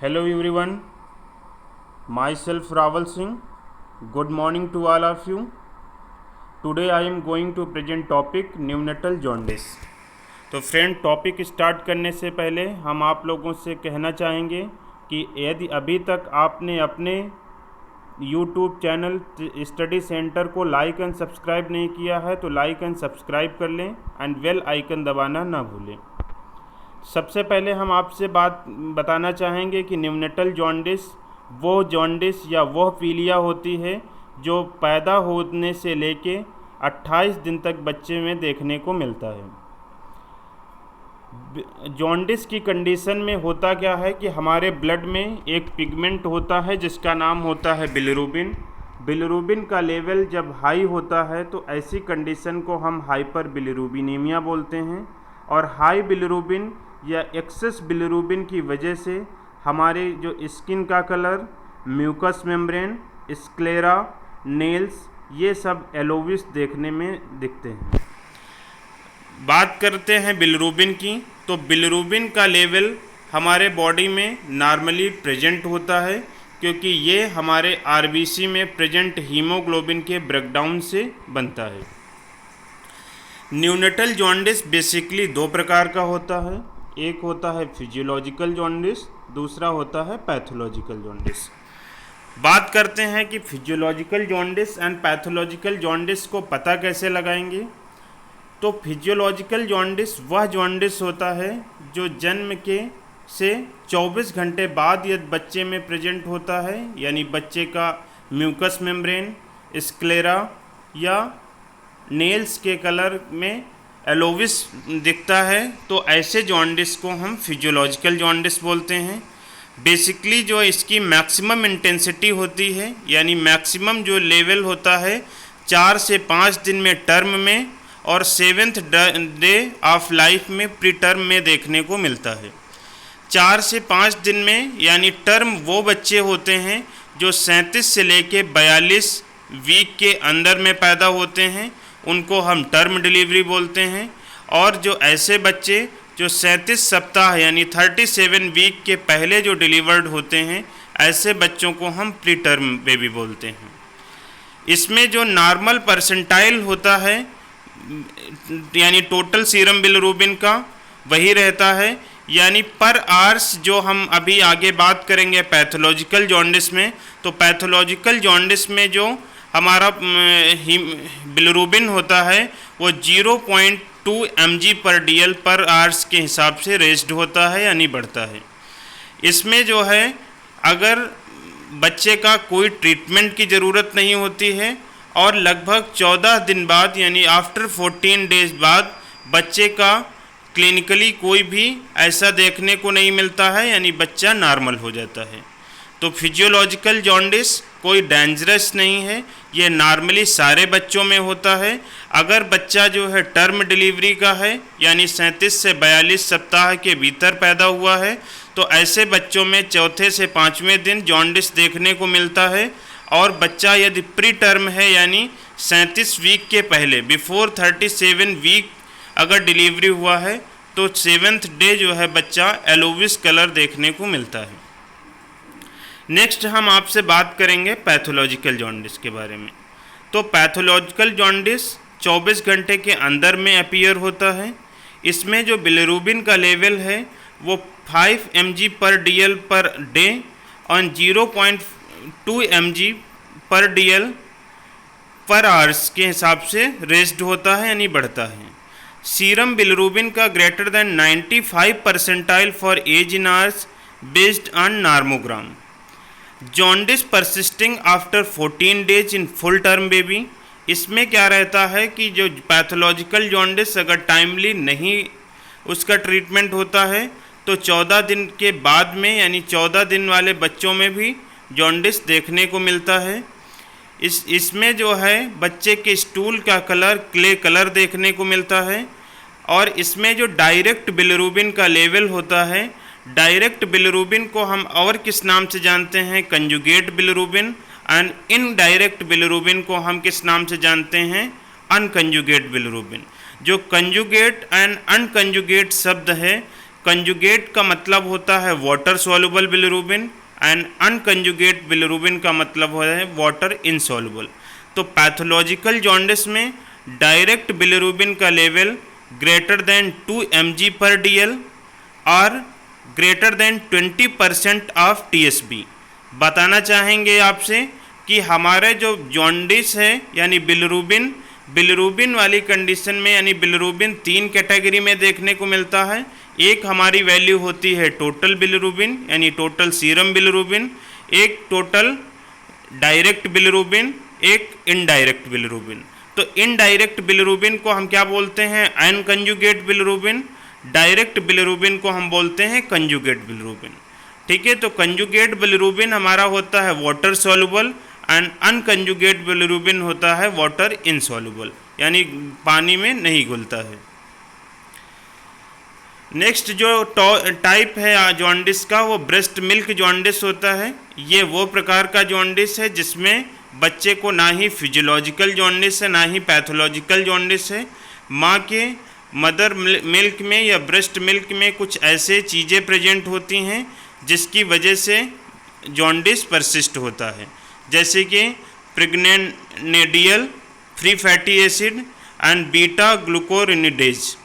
Hello everyone, myself Raval Singh. Good morning to all of you. Today I am going to present topic neonatal jaundice. तो friend, topic start करने से पहले हम आप लोगों से कहना चाहेंगे कि यदि अभी तक आपने अपने यूट्यूब चैनल स्टडी सेंटर को लाइक एंड सब्सक्राइब नहीं किया है तो लाइक एंड सब्सक्राइब कर लें एंड बेल आइकन दबाना ना भूलें। सबसे पहले हम आपसे बताना चाहेंगे कि न्यूनेटल जॉन्डिस वो जॉन्डिस या वह पीलिया होती है जो पैदा होने से लेके 28 दिन तक बच्चे में देखने को मिलता है। जॉन्डिस की कंडीशन में होता क्या है कि हमारे ब्लड में एक पिगमेंट होता है जिसका नाम होता है बिलिरुबिन। बिलिरुबिन का लेवल जब हाई होता है तो ऐसी कंडीशन को हम हाइपर बिलिरुबिनेमिया बोलते हैं। और हाई बिलिरुबिन या एक्सेस बिलिरुबिन की वजह से हमारे जो स्किन का colour, mucous membrane, sclera, nails, ये सब एलोविस देखने में दिखते हैं। बात करते हैं बिलिरुबिन की, तो बिलिरुबिन का लेवल हमारे बॉडी में नॉर्मली प्रेजेंट होता है क्योंकि ये हमारे आरबीसी में प्रेजेंट हीमोग्लोबिन के ब्रेकडाउन से बनता है। न्यूनेटल जॉन्डिस बेसिकली दो प्रकार का होता है, एक होता है फिजियोलॉजिकल जॉन्डिस, दूसरा होता है पैथोलॉजिकल जॉन्डिस। बात करते हैं कि physiological jaundice and pathological jaundice को पता कैसे लगाएंगे। तो फिजियोलॉजिकल जॉन्डिस वह जॉन्डिस होता है जो जन्म के से 24 घंटे बाद यदि बच्चे में प्रेजेंट होता है, यानी बच्चे का म्यूकस मेम्ब्रेन, स्क्लेरा या नेल्स के कलर में एलोविस दिखता है, तो ऐसे जॉन्डिस को हम फिजियोलॉजिकल जॉन्डिस बोलते हैं। बेसिकली जो इसकी मैक्सिमम इंटेंसिटी होती है, यानी मैक्सिमम जो लेवल होता है 4 से 5 दिन में टर्म में और 7th डे ऑफ लाइफ में प्री टर्म में देखने को मिलता है। 4 से 5 दिन में यानी टर्म वो बच्चे होते हैं जो 37 से लेके 42 वीक के अंदर में पैदा होते हैं, उनको हम टर्म डिलीवरी बोलते हैं। और जो ऐसे बच्चे जो 37 सप्ताह यानी 37 वीक के पहले जो डिलीवर्ड होते हैं, ऐसे बच्चों को हम प्री टर्म बेबी बोलते हैं। इसमें जो नॉर्मल परसेंटाइल होता है यानी टोटल सीरम बिलिरुबिन का, वही रहता है, यानी पर आवर्स। जो हम अभी आगे बात करेंगे पैथोलॉजिकल जॉन्डिस में, तो पैथोलॉजिकल जॉन्डिस में जो हमारा बिलिरुबिन होता है वो 0.2 mg/dl पर आवर्स के हिसाब से रेज्ड होता है यानी बढ़ता है। इसमें जो है अगर बच्चे का कोई ट्रीटमेंट की ज़रूरत नहीं होती है और लगभग 14 दिन बाद यानी आफ्टर 14 डेज बाद बच्चे का क्लिनिकली कोई भी ऐसा देखने को नहीं मिलता है, यानी बच्चा नॉर्मल हो जाता है। तो फिजियोलॉजिकल जॉन्डिस कोई डेंजरस नहीं है, ये नॉर्मली सारे बच्चों में होता है। अगर बच्चा जो है टर्म डिलीवरी का है यानी 37 से 42 सप्ताह के भीतर पैदा हुआ है, तो ऐसे बच्चों में चौथे से 5वें दिन जॉन्डिस देखने को मिलता है। और बच्चा यदि प्री टर्म है यानी 37 वीक के पहले बिफोर 37 वीक अगर डिलीवरी हुआ है तो 7th डे जो है बच्चा एलोविस कलर देखने को मिलता है। नेक्स्ट हम आपसे बात करेंगे पैथोलॉजिकल जॉन्डिस के बारे में। तो पैथोलॉजिकल जॉन्डिस 24 घंटे के अंदर में अपीयर होता है। इसमें जो बिलिरुबिन का लेवल है वो 5 mg/dl पर डे और 0.2 mg/dl पर आवर्स के हिसाब से रेज्ड होता है यानी बढ़ता है। सीरम बिलिरुबिन का greater than 95 percentile for age in hours based on nomogram. Jaundice persisting after 14 days in full term baby. इसमें क्या रहता है कि जो पैथोलॉजिकल जॉन्डिस अगर टाइमली नहीं उसका ट्रीटमेंट होता है तो 14 दिन के बाद में यानी 14 दिन वाले बच्चों में भी जॉन्डिस देखने को मिलता है। इसमें जो है बच्चे के स्टूल का कलर क्ले कलर देखने को मिलता है। और इसमें जो डायरेक्ट बिलिरुबिन का लेवल होता है, डायरेक्ट बिलिरुबिन को हम और किस नाम से जानते हैं, conjugate bilirubin. And indirect bilirubin को हम किस नाम से जानते हैं, अनकंजुगेट बिलिरुबिन। जो कंजुगेट एंड अनकंजुगेट शब्द है कंजुगेट का मतलब होता है water soluble bilirubin and unconjugate bilirubin का मतलब होता है वाटर इनसॉल्युबल। तो पैथोलॉजिकल जॉन्डिस में डायरेक्ट बिलिरुबिन का लेवल ग्रेटर देन 2 mg/dl और ग्रेटर देन 20% ऑफ TSB। बताना चाहेंगे आपसे कि हमारे जो जॉन्डिस है यानी बिलिरुबिन वाली कंडीशन में, यानी बिलिरुबिन 3 कैटेगरी में देखने को मिलता है। एक हमारी वैल्यू होती है टोटल बिलिरुबिन यानी टोटल सीरम बिलिरुबिन, एक टोटल डायरेक्ट बिलिरुबिन, एक इनडायरेक्ट बिलिरुबिन। तो इनडायरेक्ट बिलिरुबिन को हम क्या बोलते हैं? Unconjugate bilirubin. डायरेक्ट बिलिरुबिन को हम बोलते हैं कंजुगेट बिलिरुबिन। ठीक है, तो कंजुगेट बिलिरुबिन हमारा होता है water soluble and unconjugate bilirubin होता है वाटर इनसॉल्युबल, यानी पानी में नहीं घुलता है। नेक्स्ट जो टाइप है जॉन्डिस का वो ब्रेस्ट मिल्क जॉन्डिस होता है। ये वो प्रकार का जॉन्डिस है जिसमें बच्चे को ना ही फिजियोलॉजिकल जॉन्डिस है ना ही पैथोलॉजिकल जॉन्डिस है। माँ के मदर मिल्क में या ब्रेस्ट मिल्क में कुछ ऐसे चीज़ें प्रेजेंट होती हैं जिसकी वजह से जॉन्डिस परसिस्ट होता है, जैसे कि pregnanediol free fatty acid and beta glucuronidase.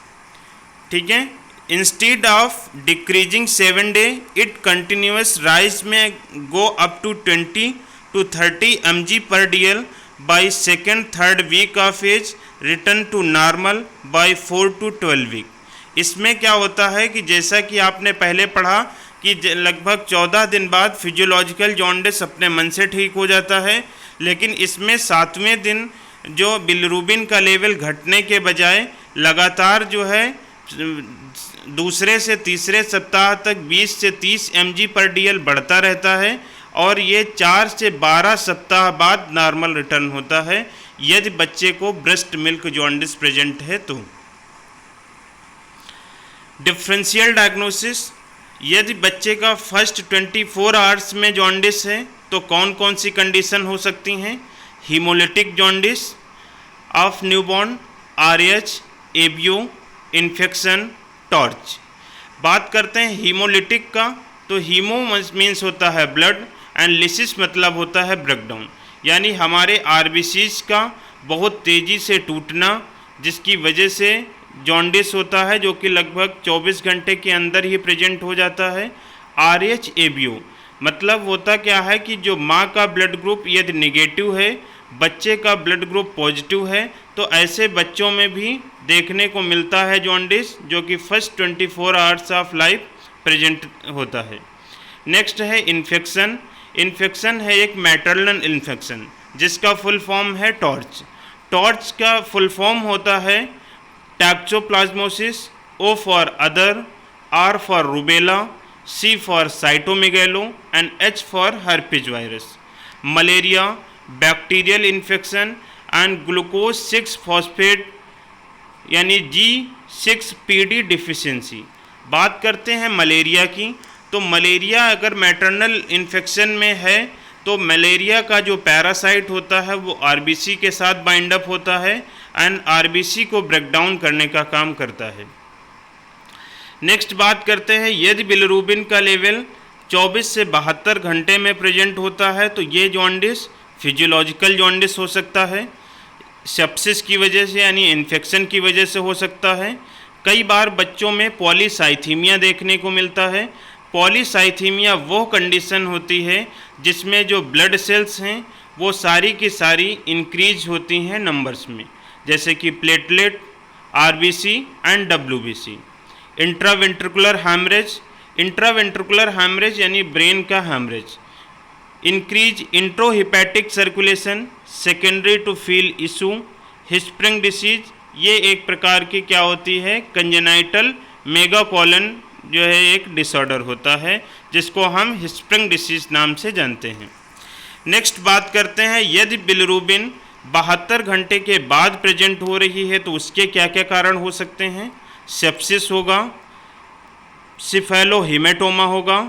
ठीक है, instead of decreasing 7 day it continues rise may go up to 20 to 30 mg/dl by 2nd-3rd week of age, return to normal by 4 to 12 week. इसमें क्या होता है कि जैसा कि आपने पहले पढ़ा कि लगभग 14 दिन बाद फिजियोलॉजिकल जॉन्डिस अपने मन से ठीक हो जाता है, लेकिन इसमें 7वें दिन जो बिलिरुबिन का लेवल घटने के बजाय लगातार जो है दूसरे से तीसरे सप्ताह तक 20 से 30 mg/dl बढ़ता रहता है और ये 4 से 12 सप्ताह बाद नॉर्मल रिटर्न होता है यदि बच्चे को ब्रेस्ट मिल्क जॉन्डिस प्रेजेंट है तो। डिफरेंशियल डायग्नोसिस, यदि बच्चे का फर्स्ट 24 आवर्स में जॉन्डिस है तो कौन कौन सी कंडीशन हो सकती हैं? Haemolytic jaundice of newborn, RH, ABO, infection, torch. बात करते हैं हीमोलिटिक का, तो हीमो मीन्स होता है ब्लड एंड लिसिस मतलब होता है ब्रेकडाउन, यानी हमारे RBCs का बहुत तेज़ी से टूटना जिसकी वजह से जॉन्डिस होता है, जो कि लगभग 24 घंटे के अंदर ही प्रेजेंट हो जाता है। RH, ABO मतलब होता क्या है कि जो माँ का ब्लड ग्रुप यदि नेगेटिव है, बच्चे का ब्लड ग्रुप पॉजिटिव है, तो ऐसे बच्चों में भी देखने को मिलता है जॉन्डिस, जो कि first 24 hours of life present होता है। नेक्स्ट है इन्फेक्शन। इन्फेक्शन है एक मैटरनल इन्फेक्शन जिसका फुल फॉर्म है टॉर्च। टॉर्च का फुल फॉर्म होता है टैक्सोप्लाज्मोसिस, O for other, R for rubella, C for cytomegalo and H for herpes virus. Malaria, bacterial infection and glucose 6 phosphate यानी G6PD deficiency. बात करते हैं मलेरिया की, तो मलेरिया अगर मैटरनल इन्फेक्शन में है तो मलेरिया का जो पैरासाइट होता है वो RBC के साथ बाइंड अप होता है एंड RBC को ब्रेक डाउन करने का काम करता है। नेक्स्ट बात करते हैं, यदि बिलिरुबिन का लेवल 24 से 72 घंटे में प्रेजेंट होता है तो ये जॉन्डिस फिजियोलॉजिकल जॉन्डिस हो सकता है, सेप्सिस की वजह से यानी इन्फेक्शन की वजह से हो सकता है। कई बार बच्चों में पॉलीसाइथीमिया देखने को मिलता है। पॉलीसाइथीमिया वो कंडीशन होती है जिसमें जो ब्लड सेल्स हैं वो सारी की सारी इंक्रीज होती हैं नंबर्स में, जैसे कि platelet, RBC and WBC। Intraventricular haemorrhage, intraventricular haemorrhage यानी ब्रेन का haemorrhage. Increase enterohepatic circulation secondary to feel issue. Hirschsprung disease, ये एक प्रकार की क्या होती है, कंजेनाइटल मेगाकोलन जो है एक डिसऑर्डर होता है जिसको हम हिस्प्रिंग डिसीज नाम से जानते हैं। नेक्स्ट बात करते हैं, यदि बिलिरुबिन 72 घंटे के बाद प्रेजेंट हो रही है तो उसके क्या क्या कारण हो सकते हैं? सेप्सिस होगा, सिफेलोहीमेटोमा होगा,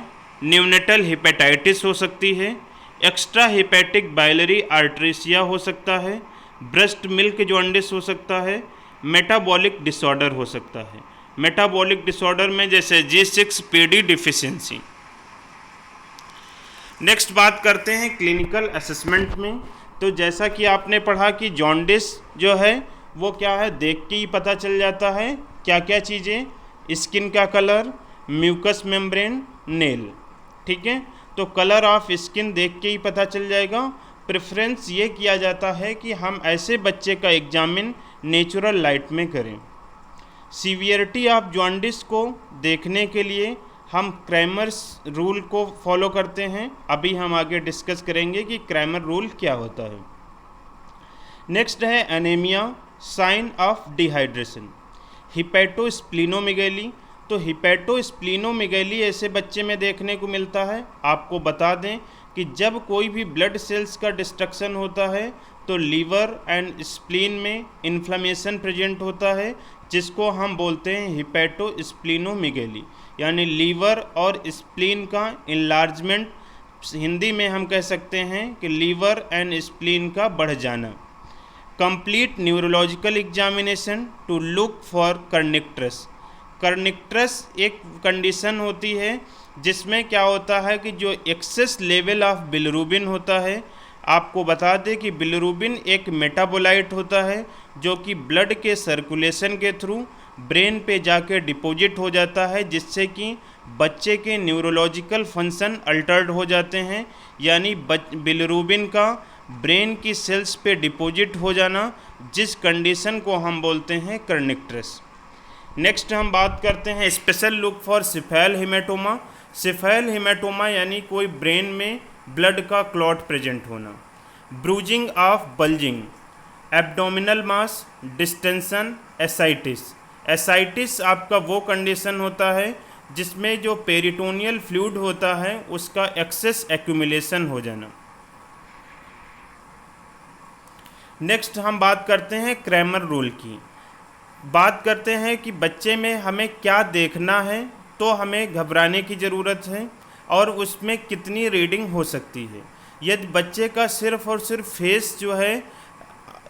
न्यूनेटल हेपेटाइटिस हो सकती है, एक्स्ट्रा हेपेटिक बाइलरी आर्ट्रेसिया हो सकता है, ब्रेस्ट मिल्क जॉन्डिस हो सकता है, मेटाबॉलिक डिसऑर्डर हो सकता है। मेटाबॉलिक डिसऑर्डर में जैसे G6PD डिफिशियंसी। नेक्स्ट बात करते हैं क्लिनिकल असेसमेंट में। तो जैसा कि आपने पढ़ा कि जॉन्डिस जो है वो क्या है, देख के ही पता चल जाता है। क्या क्या चीज़ें, स्किन का कलर, म्यूकस मेम्ब्रेन, नेल, ठीक है। तो कलर ऑफ स्किन देख के ही पता चल जाएगा। प्रेफरेंस ये किया जाता है कि हम ऐसे बच्चे का एग्जामिन नेचुरल लाइट में करें। सीवियरिटी ऑफ जॉन्डिस को देखने के लिए हम क्रैमर्स रूल को फॉलो करते हैं। अभी हम आगे डिस्कस करेंगे कि क्रैमर रूल क्या होता है। नेक्स्ट है एनीमिया, साइन ऑफ डिहाइड्रेशन। हिपैटोस्प्लीनोमेगैली, तो हिपैटोस्प्लीनोमेगैली ऐसे बच्चे में देखने को मिलता है। आपको बता दें कि जब कोई भी ब्लड सेल्स का डिस्ट्रक्शन होता है तो लीवर एंड स्प्लीन में इन्फ्लेमेशन प्रेजेंट होता है, जिसको हम बोलते हैं हिपैटोस्प्लीनोमेगैली, यानी लीवर और स्प्लीन का इनलार्जमेंट। हिंदी में हम कह सकते हैं कि लीवर एंड स्प्लीन का बढ़ जाना। Complete neurological examination to look for kernicterus. Kernicterus एक कंडीशन होती है जिसमें क्या होता है कि जो एक्सेस लेवल ऑफ बिलिरुबिन होता है, आपको बता दें कि बिलिरुबिन एक मेटाबोलाइट होता है जो कि ब्लड के सर्कुलेशन के थ्रू ब्रेन पे जाके डिपॉजिट हो जाता है, जिससे कि बच्चे के न्यूरोलॉजिकल फंक्शन अल्टर्ड हो जाते हैं। यानी बिलिरुबिन का ब्रेन की सेल्स पे डिपॉजिट हो जाना, जिस कंडीशन को हम बोलते हैं कर्निक्ट्रस। नेक्स्ट हम बात करते हैं special look for cephalhaematoma. Cephalhaematoma यानी कोई ब्रेन में ब्लड का क्लॉट प्रेजेंट होना। Bruising of bulging, abdominal mass, distension, ascites. Ascites आपका वो कंडीशन होता है जिसमें जो पेरिटोनियल फ्लूइड होता है उसका एक्सेस एक्यूमुलेशन हो जाना। नेक्स्ट हम बात करते हैं क्रैमर रूल की। बात करते हैं कि बच्चे में हमें क्या देखना है, तो हमें घबराने की ज़रूरत है और उसमें कितनी रीडिंग हो सकती है। यदि बच्चे का सिर्फ और सिर्फ फेस जो है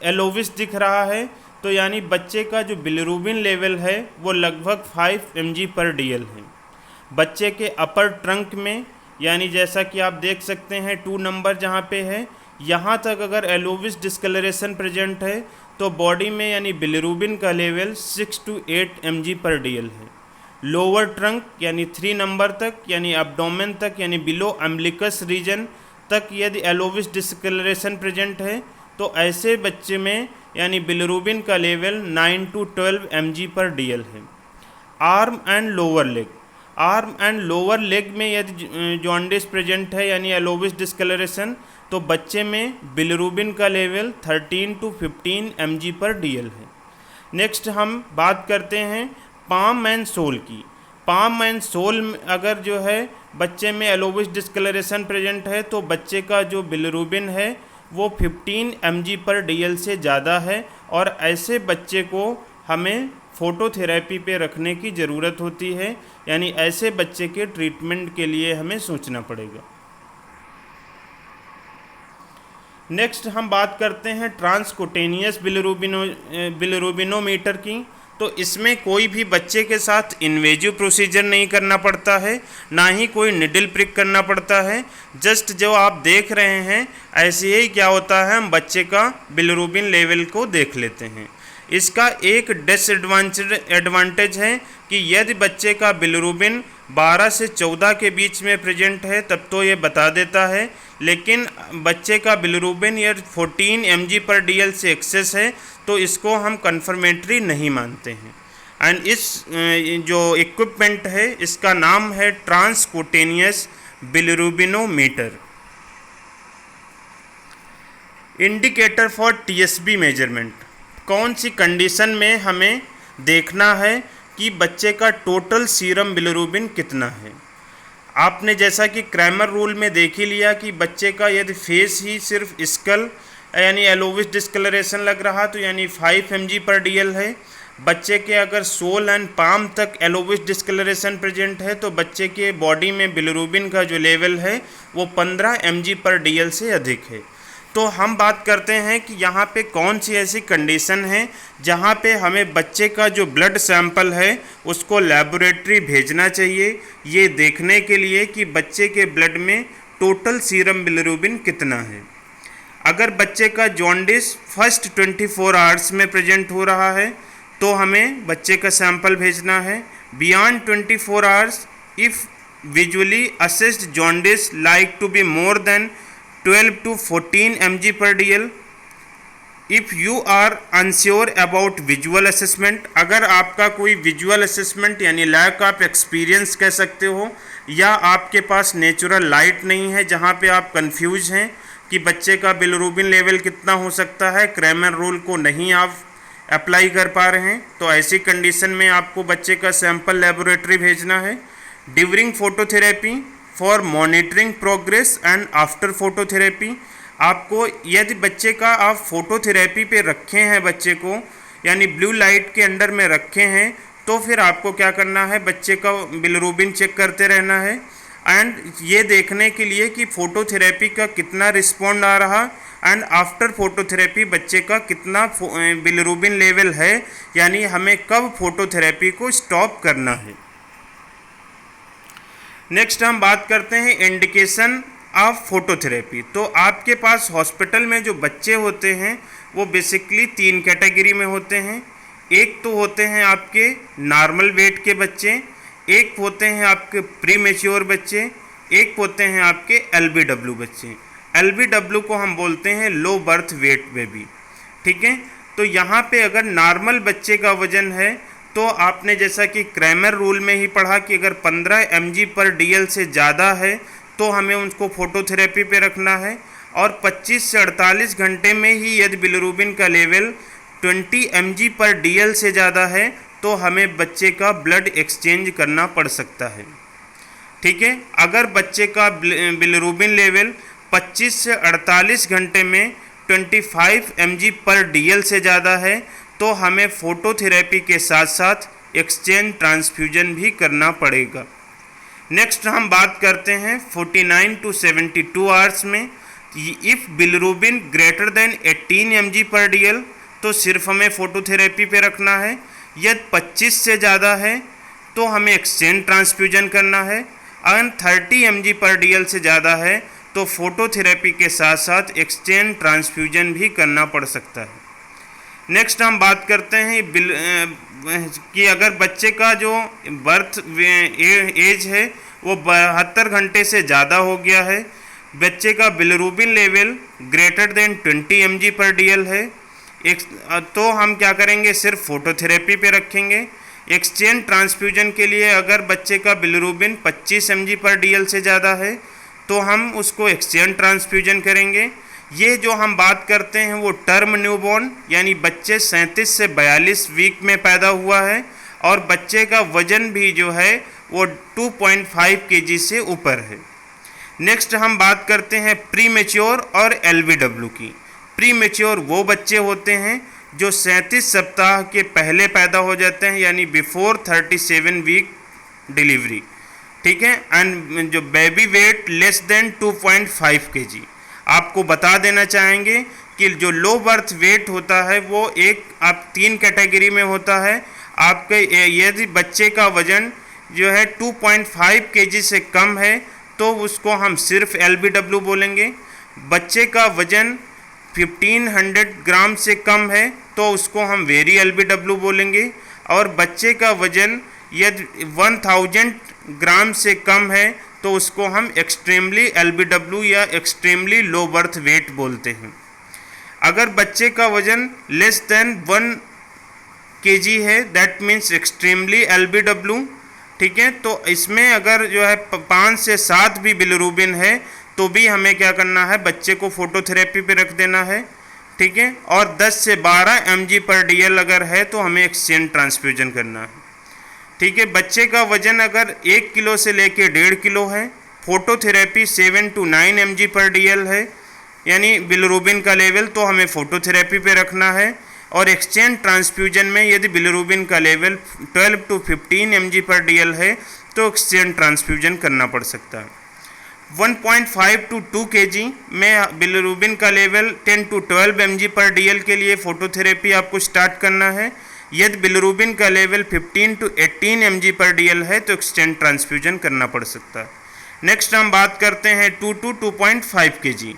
एलोविस दिख रहा है, तो यानी बच्चे का जो बिलिरुबिन लेवल है वो लगभग 5 mg/dl है। बच्चे के अपर ट्रंक में, यानी जैसा कि आप देख सकते हैं 2 नंबर जहाँ पे है, यहाँ तक अगर एलोविस डिस्कलरेशन प्रेजेंट है तो बॉडी में यानी बिलिरुबिन का लेवल 6 to 8 mg/dl है। लोअर ट्रंक यानी 3 नंबर तक, यानी एब्डोमेन तक, यानी बिलो अम्बिलिकस रीजन तक यदि एलोविस डिस्कलरेशन प्रेजेंट है तो ऐसे बच्चे में यानी बिलिरुबिन का लेवल 9 to 12 mg/dl है। Arm and lower leg, arm and lower leg में यदि जॉन्डिस प्रेजेंट है यानी एलोविस डिस्कलरेशन, तो बच्चे में बिलिरुबिन का लेवल 13 to 15 mg/dl है। नेक्स्ट हम बात करते हैं पाम एंड सोल की। पाम एंड सोल में अगर जो है बच्चे में एलोविस डिस्कलरेशन प्रेजेंट है तो बच्चे का जो बिलिरुबिन है वो 15 mg/dl से ज़्यादा है, और ऐसे बच्चे को हमें फोटोथेरेपी पे रखने की ज़रूरत होती है। यानी ऐसे बच्चे के ट्रीटमेंट के लिए हमें सोचना पड़ेगा। नेक्स्ट हम बात करते हैं ट्रांसकुटेनियस बिलिरुबिनोमीटर की। तो इसमें कोई भी बच्चे के साथ इन्वेजिव प्रोसीजर नहीं करना पड़ता है, ना ही कोई निडल प्रिक करना पड़ता है। जस्ट जो आप देख रहे हैं ऐसे ही क्या होता है, हम बच्चे का बिलिरुबिन लेवल को देख लेते हैं। इसका एक डिसएडवांटेज है कि यदि बच्चे का बिलिरुबिन 12 से 14 के बीच में प्रेजेंट है तब तो ये बता देता है, लेकिन बच्चे का बिलिरुबिन यदि 14 mg/dl से एक्सेस है तो इसको हम कन्फर्मेटरी नहीं मानते हैं। एंड इस जो इक्विपमेंट है इसका नाम है ट्रांसकुटेनियस बिलिरुबिनोमीटर। इंडिकेटर फॉर टीएसबी मेजरमेंट, कौन सी कंडीशन में हमें देखना है कि बच्चे का टोटल सीरम बिलिरुबिन कितना है। आपने जैसा कि क्रैमर रूल में देख ही लिया कि बच्चे का यदि फेस ही सिर्फ स्कल यानी एलोविस डिस्कलरेशन लग रहा तो यानी 5 mg/dl है। बच्चे के अगर सोल एंड पाम तक एलोविस डिस्कलरेशन प्रेजेंट है तो बच्चे के बॉडी में बिलिरुबिन का जो लेवल है वो 15 mg/dl से अधिक है। तो हम बात करते हैं कि यहाँ पे कौन सी ऐसी कंडीशन है जहाँ पे हमें बच्चे का जो ब्लड सैंपल है उसको लेबोरेटरी भेजना चाहिए, ये देखने के लिए कि बच्चे के ब्लड में टोटल सीरम बिलिरुबिन कितना है। अगर बच्चे का जॉन्डिस फर्स्ट 24 आवर्स में प्रेजेंट हो रहा है तो हमें बच्चे का सैंपल भेजना है। Beyond 24 hours, if visually assessed jaundice like to be more than 12 to 14 mg per dl. If you are unsure about visual assessment, अगर आपका कोई विजुअल असेसमेंट यानी लैक ऑफ एक्सपीरियंस कह सकते हो, या आपके पास नेचुरल लाइट नहीं है जहाँ पे आप कंफ्यूज हैं कि बच्चे का बिलिरुबिन लेवल कितना हो सकता है, क्रैमर रूल को नहीं आप अप्लाई कर पा रहे हैं, तो ऐसी कंडीशन में आपको बच्चे का सैंपल लेबोरेटरी भेजना है। During phototherapy for monitoring progress and after phototherapy, आपको यदि बच्चे का आप फोटोथेरेपी पे रखे हैं बच्चे को, यानी ब्लू लाइट के अंडर में रखे हैं, तो फिर आपको क्या करना है, बच्चे का बिलिरुबिन चेक करते रहना है एंड ये देखने के लिए कि फोटोथेरेपी का कितना रिस्पॉन्ड आ रहा एंड आफ्टर फोटोथेरेपी बच्चे का कितना बिलिरुबिन लेवल है, यानी हमें कब फोटोथेरेपी को स्टॉप करना है। नेक्स्ट हम बात करते हैं इंडिकेशन ऑफ फोटोथेरेपी। तो आपके पास हॉस्पिटल में जो बच्चे होते हैं वो बेसिकली 3 कैटेगरी में होते हैं। एक तो होते हैं आपके नॉर्मल वेट के बच्चे, एक होते हैं आपके प्री मैच्योर बच्चे, एक होते हैं आपके LBW बच्चे। LBW को हम बोलते हैं लो बर्थ वेट बेबी, ठीक है। तो यहाँ पे अगर नॉर्मल बच्चे का वजन है तो आपने जैसा कि क्रैमर रूल में ही पढ़ा कि अगर 15 mg पर DL से ज़्यादा है तो हमें उनको फोटोथेरेपी पे रखना है, और 25 से 48 घंटे में ही यदि बिलिरुबिन का लेवल 20 mg पर DL से ज़्यादा है तो हमें बच्चे का ब्लड एक्सचेंज करना पड़ सकता है, ठीक है। अगर बच्चे का बिलिरुबिन लेवल 25 से 48 घंटे में 25 mg पर DL से ज़्यादा है तो हमें फोटोथेरेपी के साथ साथ एक्सचेंज ट्रांसफ्यूजन भी करना पड़ेगा। नेक्स्ट हम बात करते हैं 49 to 72 आवर्स में। If bilirubin greater than 18 mg पर DL तो सिर्फ हमें फोटोथेरेपी पे रखना है। यदि 25 से ज़्यादा है तो हमें एक्सचेंज ट्रांसफ्यूजन करना है, और 30 mg पर DL से ज़्यादा है तो फोटोथेरेपी के साथ साथ एक्सचेंज ट्रांसफ्यूजन भी करना पड़ सकता है। नेक्स्ट हम बात करते हैं कि अगर बच्चे का जो बर्थ एज है वो 72 घंटे से ज़्यादा हो गया है, बच्चे का bilirubin level greater then 20 mg पर DL है, तो हम क्या करेंगे, सिर्फ फोटोथेरेपी पे रखेंगे। एक्सचेंज ट्रांसफ्यूजन के लिए अगर बच्चे का बिलिरुबिन 25 mg पर DL से ज़्यादा है तो हम उसको एक्सचेंज ट्रांसफ्यूजन करेंगे। ये जो हम बात करते हैं वो टर्म न्यूबॉर्न, यानी बच्चे 37 से 42 वीक में पैदा हुआ है और बच्चे का वजन भी जो है वो 2.5 kg से ऊपर है। नेक्स्ट हम बात करते हैं प्री मैच्योर और LBW की। प्री मैच्योर वो बच्चे होते हैं जो 37 सप्ताह के पहले पैदा हो जाते हैं, यानी बिफोर 37 वीक डिलीवरी, ठीक है। एंड जो baby weight less than 2.5 kg। आपको बता देना चाहेंगे कि जो लो बर्थ वेट होता है वो आप 3 कैटेगरी में होता है। आपके यदि बच्चे का वजन जो है 2.5 kg से कम है तो उसको हम सिर्फ LBW बोलेंगे। बच्चे का वजन 1500 ग्राम से कम है तो उसको हम वेरी LBW बोलेंगे, और बच्चे का वजन यदि 1000 ग्राम से कम है तो उसको हम एक्सट्रीमली LBW या एक्सट्रीमली लो बर्थ वेट बोलते हैं। अगर बच्चे का वजन लेस देन 1 kg है दैट मीन्स एक्सट्रीमली LBW, ठीक है। तो इसमें अगर जो है 5 से 7 भी बिलिरुबिन है तो भी हमें क्या करना है, बच्चे को फोटोथेरेपी पे रख देना है, ठीक है। और 10 से 12 mg पर DL अगर है तो हमें एक्सचेंज ट्रांसफ्यूजन करना है, ठीक है। बच्चे का वजन अगर 1 किलो से लेके 1.5 किलो है, फोटोथेरेपी 7 to 9 mg पर DL है, यानी बिलिरुबिन का लेवल, तो हमें फोटोथेरेपी पे रखना है। और एक्सचेंज ट्रांसफ्यूजन में यदि बिलिरुबिन का लेवल 12 to 15 mg पर DL है तो एक्सचेंज ट्रांसफ्यूजन करना पड़ सकता है। 1.5 to 2 kg में बिलिरुबिन का लेवल 10 to 12 mg/dl के लिए फोटोथेरेपी आपको स्टार्ट करना है। यदि बिलिरुबिन का लेवल 15 to 18 mg/dl है तो एक्सटेंड ट्रांसफ्यूजन करना पड़ सकता है। नेक्स्ट हम बात करते हैं 2 to 2.5 kg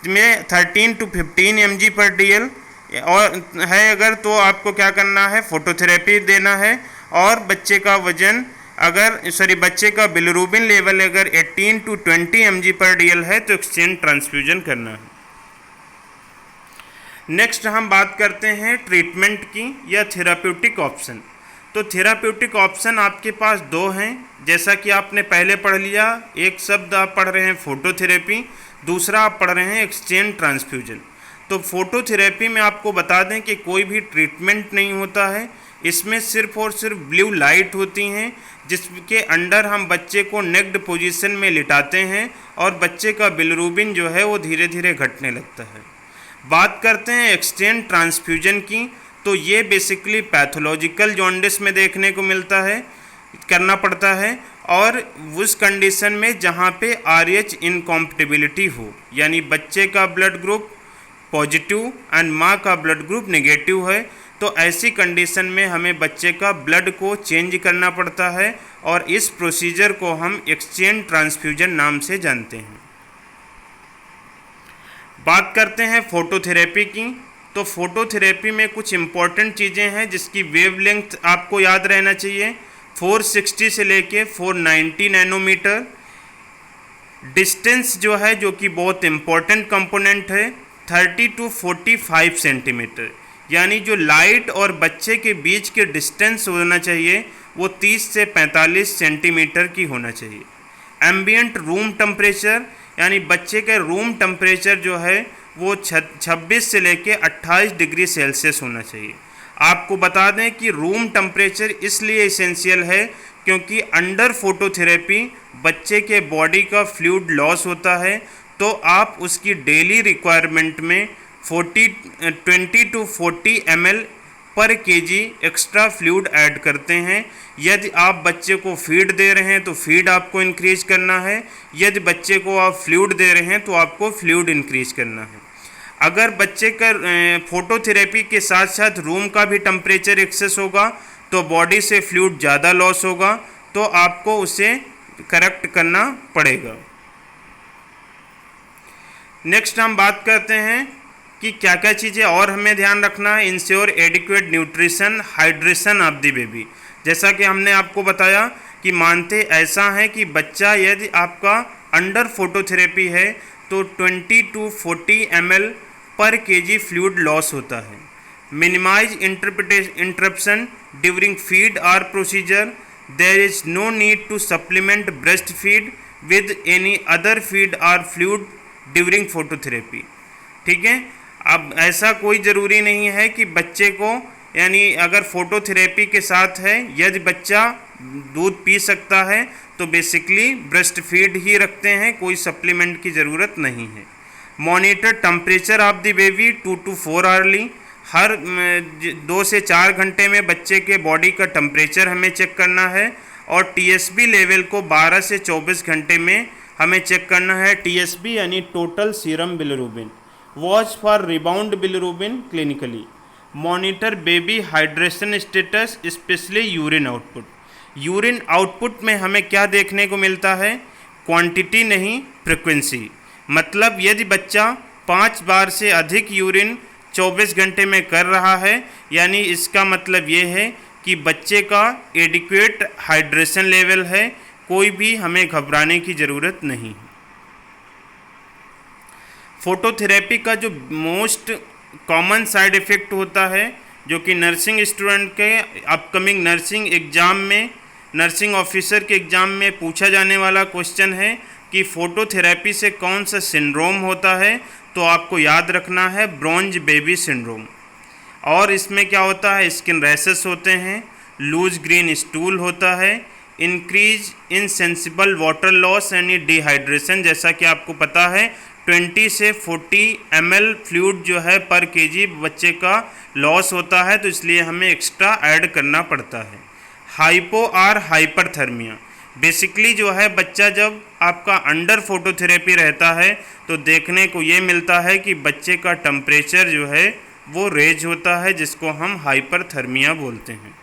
में 13 to 15 mg/dl और है अगर, तो आपको क्या करना है, फोटोथेरेपी देना है। और बच्चे का वजन बच्चे का बिलिरुबिन लेवल अगर 18 to 20 mg/dl है तो एक्सचेंज ट्रांसफ्यूजन करना है। नेक्स्ट हम बात करते हैं ट्रीटमेंट की या थेराप्यूटिक ऑप्शन। तो थेराप्यूटिक ऑप्शन आपके पास दो हैं, जैसा कि आपने पहले पढ़ लिया। एक शब्द आप पढ़ रहे हैं फोटोथेरेपी, दूसरा आप पढ़ रहे हैं एक्सचेंज ट्रांसफ्यूजन। तो फोटोथेरेपी में आपको बता दें कि कोई भी ट्रीटमेंट नहीं होता है, इसमें सिर्फ और सिर्फ ब्लू लाइट होती हैं, जिसके अंडर हम बच्चे को नेक्ड पोजीशन में लिटाते हैं और बच्चे का बिलिरुबिन जो है वो धीरे धीरे घटने लगता है। बात करते हैं एक्सचेंज ट्रांसफ्यूजन की, तो ये बेसिकली पैथोलॉजिकल जॉन्डिस में देखने को मिलता है, करना पड़ता है। और उस कंडीशन में जहाँ पे RH इनकॉम्पैटिबिलिटी हो, यानी बच्चे का ब्लड ग्रुप पॉजिटिव एंड माँ का ब्लड ग्रुप नेगेटिव है, तो ऐसी कंडीशन में हमें बच्चे का ब्लड को चेंज करना पड़ता है और इस प्रोसीजर को हम एक्सचेंज ट्रांसफ्यूजन नाम से जानते हैं। बात करते हैं फोटोथेरेपी की। तो फोटोथेरेपी में कुछ इम्पॉर्टेंट चीज़ें हैं जिसकी वेवलेंथ आपको याद रहना चाहिए। 460 से लेके 490 नैनोमीटर। डिस्टेंस जो है, जो कि बहुत इम्पॉर्टेंट कंपोनेंट है, 30 to 45 सेंटीमीटर, यानी जो लाइट और बच्चे के बीच के डिस्टेंस होना चाहिए वो 30 से 45 सेंटीमीटर की होना चाहिए। एम्बिएंट रूम टेम्परेचर, यानी बच्चे का रूम टेम्परेचर जो है वो 26 से लेके 28 डिग्री सेल्सियस होना चाहिए। आपको बता दें कि रूम टेम्परेचर इसलिए इसेंशियल है क्योंकि अंडर फोटोथेरेपी बच्चे के बॉडी का फ्लूइड लॉस होता है, तो आप उसकी डेली रिक्वायरमेंट में 20 to 40 ml पर केजी एक्स्ट्रा फ्लूइड ऐड करते हैं। यदि आप बच्चे को फीड दे रहे हैं तो फीड आपको इंक्रीज करना है, यदि बच्चे को आप फ्लूइड दे रहे हैं तो आपको फ्लूइड इंक्रीज करना है। अगर बच्चे का फोटोथेरेपी के साथ साथ रूम का भी टेम्परेचर एक्सेस होगा तो बॉडी से फ्लूइड ज़्यादा लॉस होगा, तो आपको उसे करेक्ट करना पड़ेगा। नेक्स्ट हम बात करते हैं कि क्या क्या चीज़ें और हमें ध्यान रखना है। Ensure adequate nutrition hydration of the baby. जैसा कि हमने आपको बताया कि मानते ऐसा है कि बच्चा यदि आपका अंडर फोटोथेरेपी है तो 20 to 40 ml पर केजी फ्लूइड लॉस होता है। मिनिमाइज इंटरप्शन ड्यूरिंग फीड और procedure. There is no need to supplement breast feed with any other feed और फ्लूइड ड्यूरिंग फोटोथेरेपी। ठीक है, अब ऐसा कोई ज़रूरी नहीं है कि बच्चे को, यानी अगर फोटोथेरेपी के साथ है यदि बच्चा दूध पी सकता है तो बेसिकली ब्रेस्ट फीड ही रखते हैं, कोई सप्लीमेंट की ज़रूरत नहीं है। Monitor temperature of the baby 2 to 4 hourly. हर 2 से 4 घंटे में बच्चे के बॉडी का टेम्परेचर हमें चेक करना है और TSB लेवल को 12 से 24 घंटे में हमें चेक करना है। TSB यानी total serum bilirubin. Watch for rebound bilirubin clinically. Monitor baby hydration status, specially urine output. Urine output में हमें क्या देखने को मिलता है, क्वांटिटी नहीं फ्रिक्वेंसी। मतलब यदि बच्चा 5 बार से अधिक यूरिन 24 घंटे में कर रहा है, यानी इसका मतलब ये है कि बच्चे का एडिक्वेट हाइड्रेशन लेवल है, कोई भी हमें घबराने की ज़रूरत नहीं है। फोटोथेरेपी का जो मोस्ट कॉमन साइड इफ़ेक्ट होता है, जो कि नर्सिंग स्टूडेंट के अपकमिंग नर्सिंग एग्ज़ाम में, नर्सिंग ऑफिसर के एग्ज़ाम में पूछा जाने वाला क्वेश्चन है कि फोटोथेरेपी से कौन सा सिंड्रोम होता है, तो आपको याद रखना है ब्रोंज बेबी सिंड्रोम। और इसमें क्या होता है, स्किन रैशेस होते हैं, लूज ग्रीन स्टूल होता है, increase in sensible water loss यानी डिहाइड्रेशन। जैसा कि आपको पता है 20 से 40 ml फ्लूइड जो है पर केजी बच्चे का लॉस होता है, तो इसलिए हमें एक्स्ट्रा ऐड करना पड़ता है। हाइपो और हाइपरथर्मिया, बेसिकली जो है बच्चा जब आपका अंडर फोटोथेरेपी रहता है तो देखने को ये मिलता है कि बच्चे का टेम्परेचर जो है वो रेज होता है, जिसको हम हाइपरथर्मिया बोलते हैं।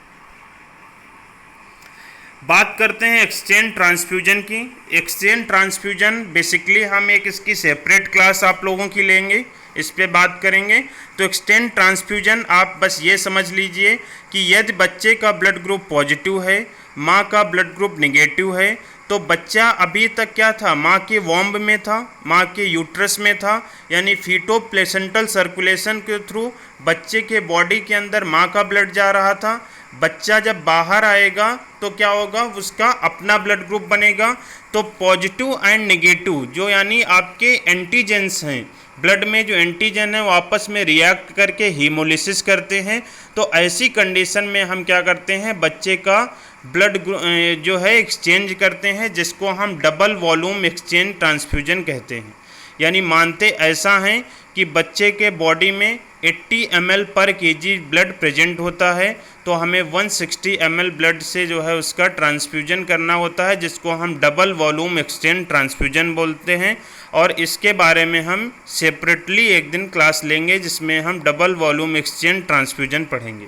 बात करते हैं एक्सचेंज ट्रांसफ्यूजन की। एक्सचेंज ट्रांसफ्यूजन बेसिकली हम एक इसकी सेपरेट क्लास आप लोगों की लेंगे, इस पे बात करेंगे। तो एक्सचेंज ट्रांसफ्यूजन आप बस ये समझ लीजिए कि यदि बच्चे का ब्लड ग्रुप पॉजिटिव है, माँ का ब्लड ग्रुप नेगेटिव है, तो बच्चा अभी तक क्या था, माँ के वॉम्ब में था, माँ के यूट्रस में था, यानी फीटो प्लेसेंटल सर्कुलेशन के थ्रू बच्चे के बॉडी के अंदर माँ का ब्लड जा रहा था। बच्चा जब बाहर आएगा तो क्या होगा, उसका अपना ब्लड ग्रुप बनेगा। तो पॉजिटिव एंड नेगेटिव जो यानी आपके एंटीजेंस हैं, ब्लड में जो एंटीजन है वो आपस में रिएक्ट करके हीमोलिसिस करते हैं। तो ऐसी कंडीशन में हम क्या करते हैं, बच्चे का ब्लड जो है एक्सचेंज करते हैं, जिसको हम डबल वॉल्यूम एक्सचेंज ट्रांसफ्यूजन कहते हैं। यानी मानते ऐसा हैं कि बच्चे के बॉडी में 80 ml पर kg ब्लड प्रेजेंट होता है, तो हमें 160 ml ब्लड से जो है उसका ट्रांसफ्यूजन करना होता है, जिसको हम डबल वॉल्यूम एक्सचेंज ट्रांसफ्यूजन बोलते हैं। और इसके बारे में हम सेपरेटली एक दिन क्लास लेंगे, जिसमें हम डबल वॉल्यूम एक्सचेंज ट्रांसफ्यूजन पढ़ेंगे।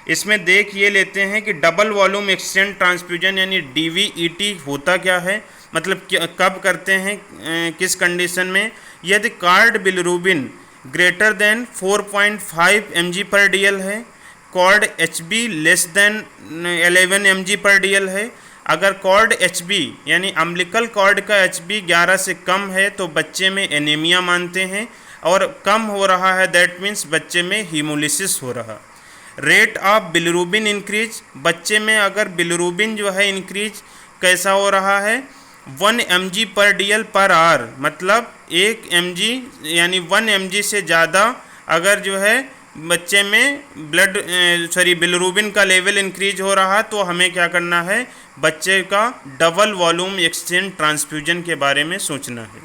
इसमें देख ये लेते हैं कि डबल वॉल्यूम एक्सचेंज ट्रांसफ्यूजन यानी DVET होता क्या है, मतलब कब करते हैं, किस कंडीशन में। यदि cord bilirubin greater than 4.5 mg/dl है, cord HB less than 11 mg/dl है। अगर कॉर्ड HB यानी अम्लिकल कॉर्ड का HB 11 से कम है तो बच्चे में एनीमिया मानते हैं, और कम हो रहा है दैट मीन्स बच्चे में हीमोलिसिस हो रहा। रेट ऑफ बिलिरुबिन इंक्रीज, बच्चे में अगर बिलिरुबिन जो है इंक्रीज कैसा हो रहा है, 1 mg/dl/h, मतलब 1 mg यानी 1 mg से ज़्यादा अगर जो है बच्चे में बिलिरुबिन का लेवल इंक्रीज हो रहा, तो हमें क्या करना है, बच्चे का डबल वॉल्यूम एक्सचेंज ट्रांसफ्यूजन के बारे में सोचना है।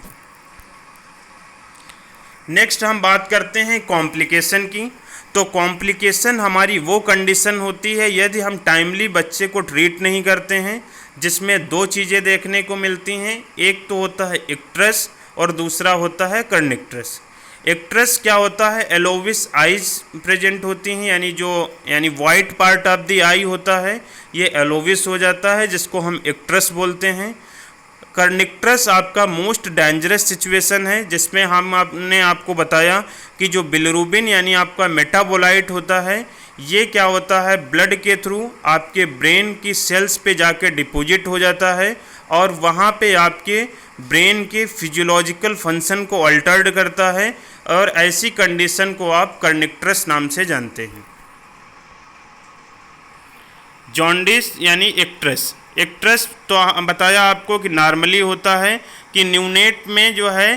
नेक्स्ट हम बात करते हैं कॉम्प्लिकेशन की। तो कॉम्प्लिकेशन हमारी वो कंडीशन होती है यदि हम टाइमली बच्चे को ट्रीट नहीं करते हैं, जिसमें दो चीज़ें देखने को मिलती हैं। एक तो होता है इक्ट्रस और दूसरा होता है कर्निक्ट्रस। इक्ट्रस क्या होता है, एलोविस आइज प्रेजेंट होती हैं, यानी वाइट पार्ट ऑफ द आई होता है, ये एलोविस हो जाता है, जिसको हम इक्ट्रस बोलते हैं। कर्निक्ट्रस आपका मोस्ट डेंजरस सिचुएशन है, जिसमें हमने आपको बताया कि जो बिलिरुबिन यानी आपका मेटाबोलाइट होता है, ये क्या होता है, ब्लड के थ्रू आपके ब्रेन की सेल्स पे जाके डिपॉजिट हो जाता है, और वहाँ पे आपके ब्रेन के फिजियोलॉजिकल फंक्शन को अल्टर्ड करता है, और ऐसी कंडीशन को आप कर्निक्ट्रस नाम से जानते हैं। जॉन्डिस यानी इक्ट्रस। इक्ट्रस तो बताया आपको कि नॉर्मली होता है कि न्यूनेट में जो है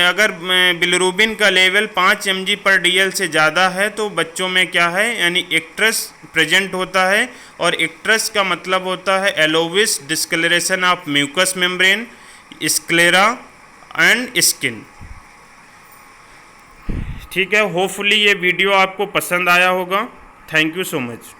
अगर बिलिरुबिन का लेवल 5 mg/dl से ज़्यादा है तो बच्चों में क्या है, यानी इक्ट्रस प्रेजेंट होता है। और इक्ट्रस का मतलब होता है yellowish discolouration of mucous membrane, sclera and skin. ठीक है, होपफुली ये वीडियो आपको पसंद आया होगा। Thank you so much.